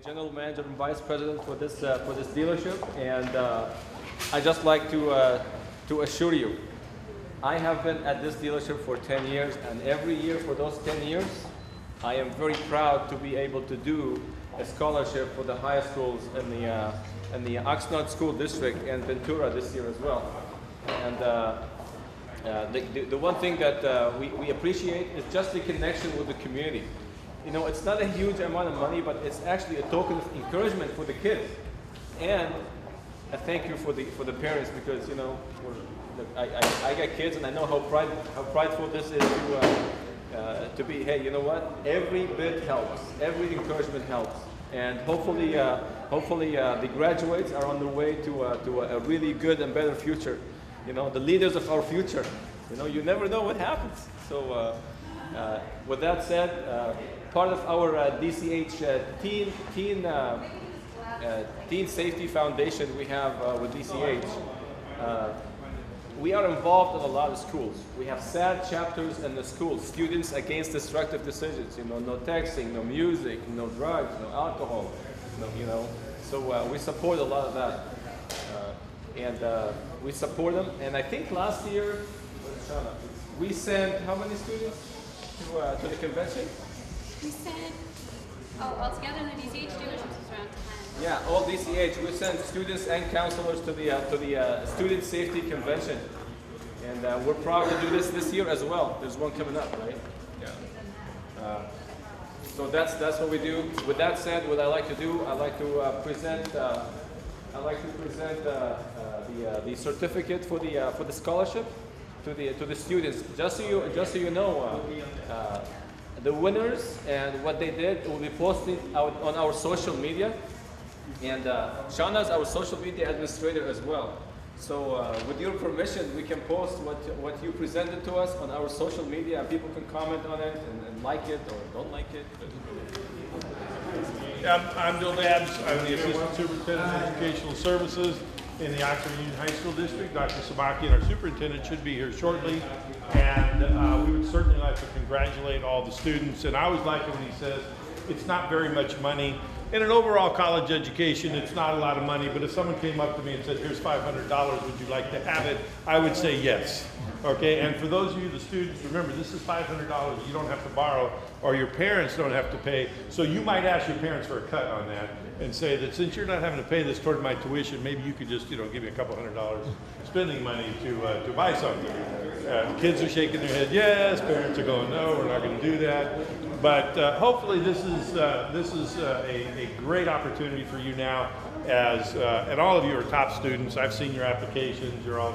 General Manager and Vice President for this dealership, and I'd just like to assure you, I have been at this dealership for 10 years, and every year for those 10 years, I am very proud to be able to do a scholarship for the high schools in the Oxnard School District and Ventura this year as well. And the one thing that we appreciate is just the connection with the community. You know, it's not a huge amount of money, but it's actually a token of encouragement for the kids, and a thank you for the parents, because you know I got kids and I know how prideful this is to be. Hey, you know what? Every bit helps. Every encouragement helps, and hopefully the graduates are on their way to a really good and better future. You know, the leaders of our future. You know, you never know what happens. So with that said. Part of our DCH Teen Safety Foundation we have with DCH, we are involved in a lot of schools. We have SAD chapters in the schools, Students Against Destructive Decisions. You know, no texting, no music, no drugs, no alcohol. You know, so we support a lot of that, and we support them. And I think last year we sent how many students to the convention? We sent, altogether in the DCH dealerships was around 10. Yeah, all DCH. We sent students and counselors to the Student Safety Convention. And we're proud to do this year as well. There's one coming up, right? Yeah. So that's what we do. With that said, what I like to do, I like to present the certificate for the scholarship to the students. Just so you know. The winners and what they did will be posted out on our social media, and Shauna's our social media administrator as well. So with your permission, we can post what you presented to us on our social media, and people can comment on it and like it or don't like it. I'm Bill Dabbs. I'm the Assistant Superintendent of Educational Services in the Oxnard Union High School District. Dr. Sabaki, our superintendent, should be here shortly. And we would certainly like to congratulate all the students. And I always like it when he says it's not very much money. In an overall college education, it's not a lot of money, but if someone came up to me and said, here's $500, would you like to have it? I would say yes. Okay, and for those of you, the students, remember, this is $500 you don't have to borrow, or your parents don't have to pay. So you might ask your parents for a cut on that and say that since you're not having to pay this toward my tuition, maybe you could just, you know, give me a couple $100 spending money to buy something. Kids are shaking their head, yes. Parents are going, no, we're not going to do that. But hopefully this is a great opportunity for you now, as and all of you are top students. I've seen your applications. You're all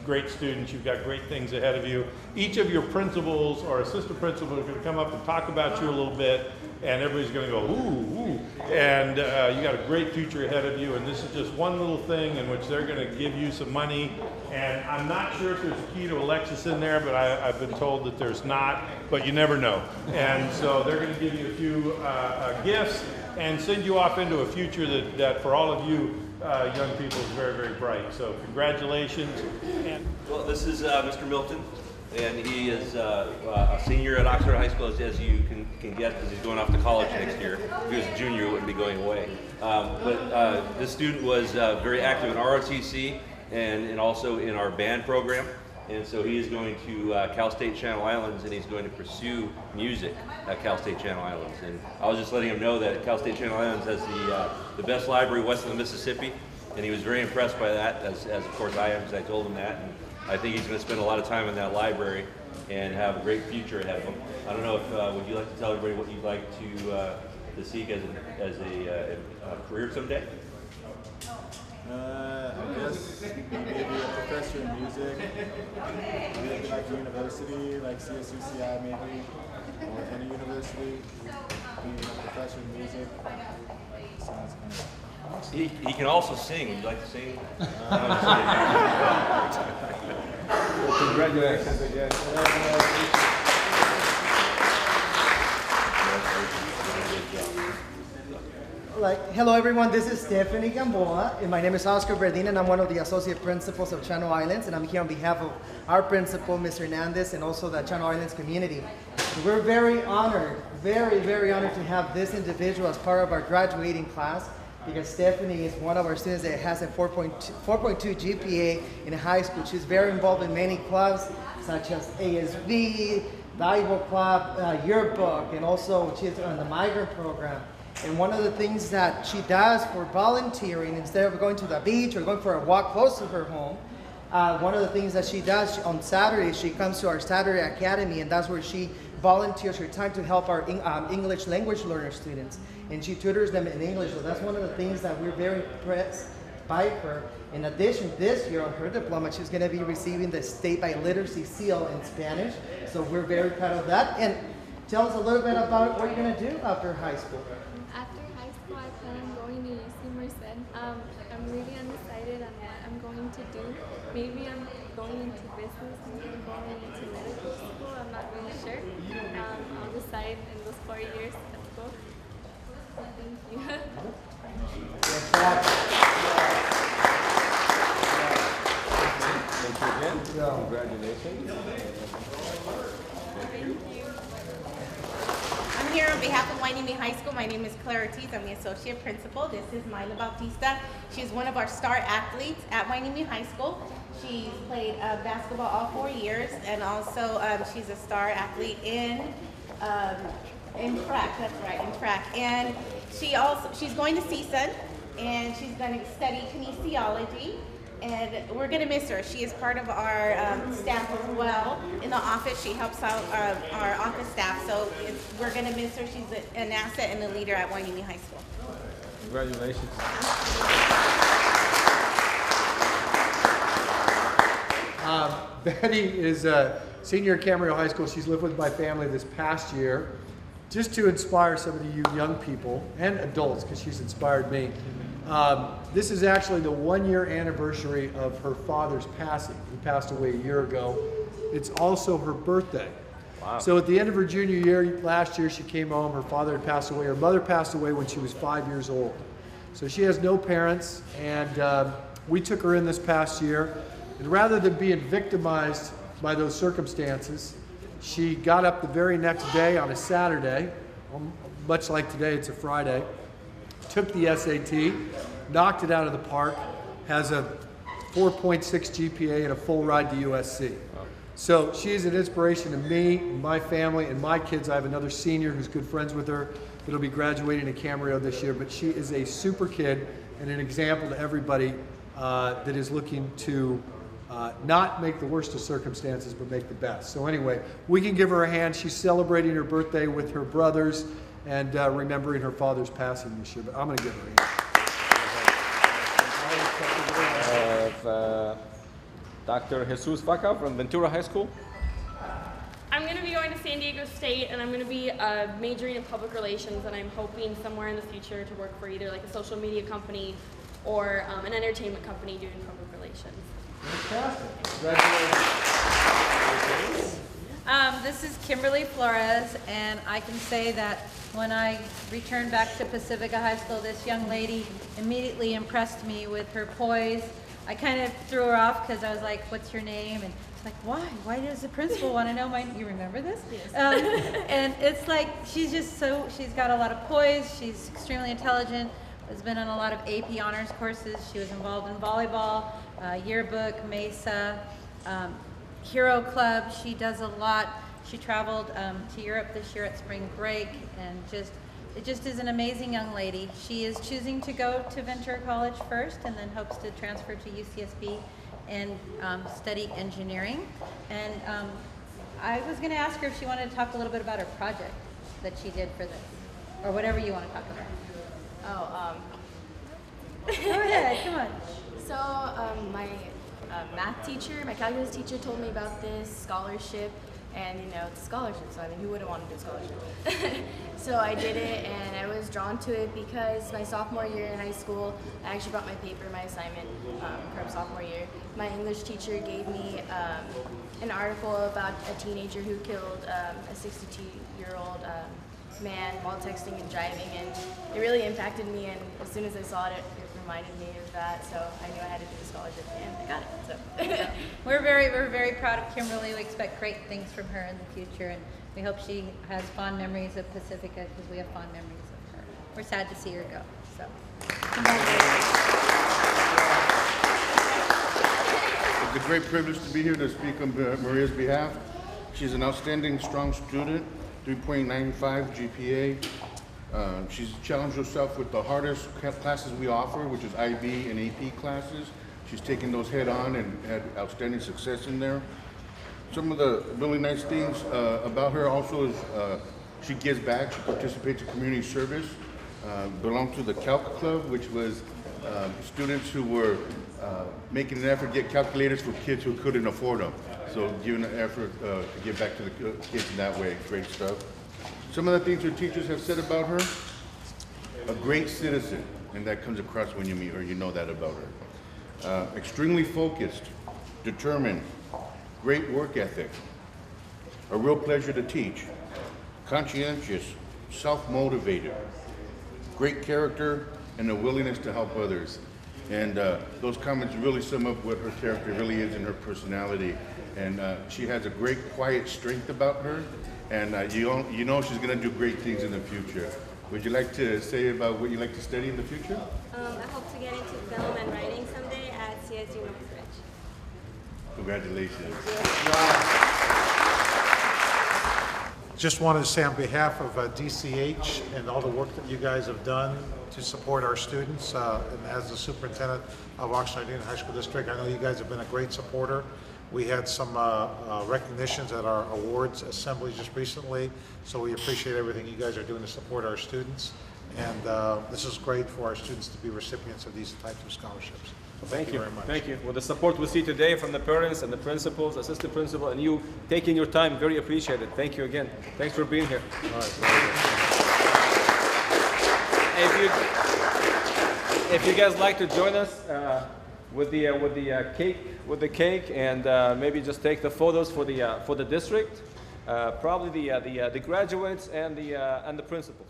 great students. You've got great things ahead of you. Each of your principals or assistant principals are going to come up and talk about you a little bit, and everybody's going to go, ooh, ooh. And you got a great future ahead of you, and this is just one little thing in which they're going to give you some money. And I'm not sure if there's a key to a Lexus in there, but I've been told that there's not, but you never know. And so they're going to give you a few gifts and send you off into a future that for all of you young people is very, very bright. So congratulations. Well, this is Mr. Milton, and he is a senior at Oxnard High School, as you can guess, because he's going off to college next year. If he was a junior, he wouldn't be going away. But this student was very active in ROTC and also in our band program. And so he is going to Cal State Channel Islands, and he's going to pursue music at Cal State Channel Islands. And I was just letting him know that Cal State Channel Islands has the best library west of the Mississippi, and he was very impressed by that, as of course I am, because I told him that. And I think he's going to spend a lot of time in that library and have a great future ahead of him. I don't know if would you like to tell everybody what you'd like to seek as a career someday? I guess maybe a professor in music, maybe like a university, like CSUCI maybe, or any university, being a professor in music. Sounds kind of... He can also sing. Would you like to sing? Well, congratulations again. Hello everyone, this is Stephanie Gamboa, and my name is Oscar Verdin, and I'm one of the associate principals of Channel Islands, and I'm here on behalf of our principal, Ms. Hernandez, and also the Channel Islands community. We're very honored, very honored to have this individual as part of our graduating class, because Stephanie is one of our students that has a 4.2 GPA in high school. She's very involved in many clubs, such as ASB, Bible Club, Yearbook, and also she's on the migrant program. And one of the things that she does for volunteering, instead of going to the beach or going for a walk close to her home, one of the things that she does on Saturdays, she comes to our Saturday Academy, and that's where she volunteers her time to help our English language learner students. And she tutors them in English, so that's one of the things that we're very impressed by her. In addition, this year on her diploma, she's going to be receiving the State by Literacy Seal in Spanish, so we're very proud of that. And tell us a little bit about what you're going to do after high school. After high school, I plan on going to UC Merced. I'm really undecided on what I'm going to do. Maybe I'm going into business, maybe I'm going into medical school. I'm not really sure. I'll decide in those 4 years at school. Thank you. Thank you again. Congratulations. Thank you. I'm here on behalf of Wainimi High School. My name is Claire Ortiz. I'm the associate principal. This is Myla Bautista. She's one of our star athletes at Wainimi High School. She's played basketball all 4 years, and also she's a star athlete in track. That's right, in track. And she's going to CSUN, and she's going to study kinesiology. And we're going to miss her. She is part of our staff as well. In the office, she helps out our office staff. So we're going to miss her. She's an asset and a leader at Wainimi High School. Congratulations. Betty is a senior at Camarillo High School. She's lived with my family this past year, just to inspire some of you young people and adults, because she's inspired me. This is actually the 1-year anniversary of her father's passing. He passed away a year ago. It's also her birthday. Wow. So at the end of her junior year, last year, she came home. Her father had passed away. Her mother passed away when she was 5 years old. So she has no parents, and we took her in this past year. And rather than being victimized by those circumstances, she got up the very next day on a Saturday, much like today, it's a Friday, took the SAT, knocked it out of the park, has a 4.6 GPA and a full ride to USC. So she's an inspiration to me, my family, and my kids. I have another senior who's good friends with her that'll be graduating in Camarillo this year, but she is a super kid and an example to everybody that is looking to not make the worst of circumstances, but make the best. So anyway, we can give her a hand. She's celebrating her birthday with her brothers and remembering her father's passing this year, but I'm going to give her a hand. Dr. Jesus Vaca from Ventura High School. I'm going to be going to San Diego State, and I'm going to be majoring in public relations, and I'm hoping somewhere in the future to work for either like a social media company or an entertainment company doing public relations. Fantastic. Congratulations. This is Kimberly Flores, and I can say that when I returned back to Pacifica High School, this young lady immediately impressed me with her poise. I kind of threw her off because I was like, "What's your name?" And she's like, "Why? Why does the principal want to know my?" You remember this? Yes. And it's like she's just so. She's got a lot of poise. She's extremely intelligent. Has been on a lot of AP honors courses. She was involved in volleyball, yearbook, Mesa, Hero Club. She does a lot. She traveled to Europe this year at spring break, and it just is an amazing young lady. She is choosing to go to Ventura College first, and then hopes to transfer to UCSB and study engineering. And I was going to ask her if she wanted to talk a little bit about her project that she did for this, or whatever you want to talk about. Go ahead, come on. So my math teacher, my calculus teacher told me about this scholarship, and it's a scholarship, so I mean, who wouldn't want to do a scholarship? So I did it, and I was drawn to it because my sophomore year in high school, I actually brought my paper, my assignment from sophomore year. My English teacher gave me an article about a teenager who killed a 62-year-old man while texting and driving, and it really impacted me, and as soon as I saw it, it reminded me of that, so I knew I had to do the scholarship, and I got it. So We're very proud of Kimberly. We expect great things from her in the future, and we hope she has fond memories of Pacifica because we have fond memories of her. We're sad to see her go. So, congratulations. It's a great privilege to be here to speak on Maria's behalf. She's an outstanding, strong student, 3.95 GPA. She's challenged herself with the hardest classes we offer, which is IB and AP classes. She's taken those head on and had outstanding success in there. Some of the really nice things about her also is she gives back, she participates in community service, belongs to the Calc Club, which was students who were making an effort to get calculators for kids who couldn't afford them. So giving an effort to give back to the kids in that way, great stuff. Some of the things her teachers have said about her, a great citizen, and that comes across when you meet her, you know that about her. Extremely focused, determined, great work ethic, a real pleasure to teach, conscientious, self-motivated, great character, and a willingness to help others. And those comments really sum up what her character really is and her personality. And she has a great quiet strength about her, and you know she's going to do great things in the future. Would you like to say about what you like to study in the future? I hope to get into film and writing someday at CSU Northridge. Congratulations. Just wanted to say on behalf of DCH and all the work that you guys have done to support our students, and as the superintendent of Oxnard Union High School District, I know you guys have been a great supporter. We had some recognitions at our awards assembly just recently, so we appreciate everything you guys are doing to support our students. And this is great for our students to be recipients of these types of scholarships. Thank you very much. Thank you. With the support we see today from the parents and the principals, assistant principal, and you taking your time, very appreciated. Thank you again. Thanks for being here. All right, very good. If you guys like to join us with the cake and maybe just take the photos for the district, probably the graduates and the principals.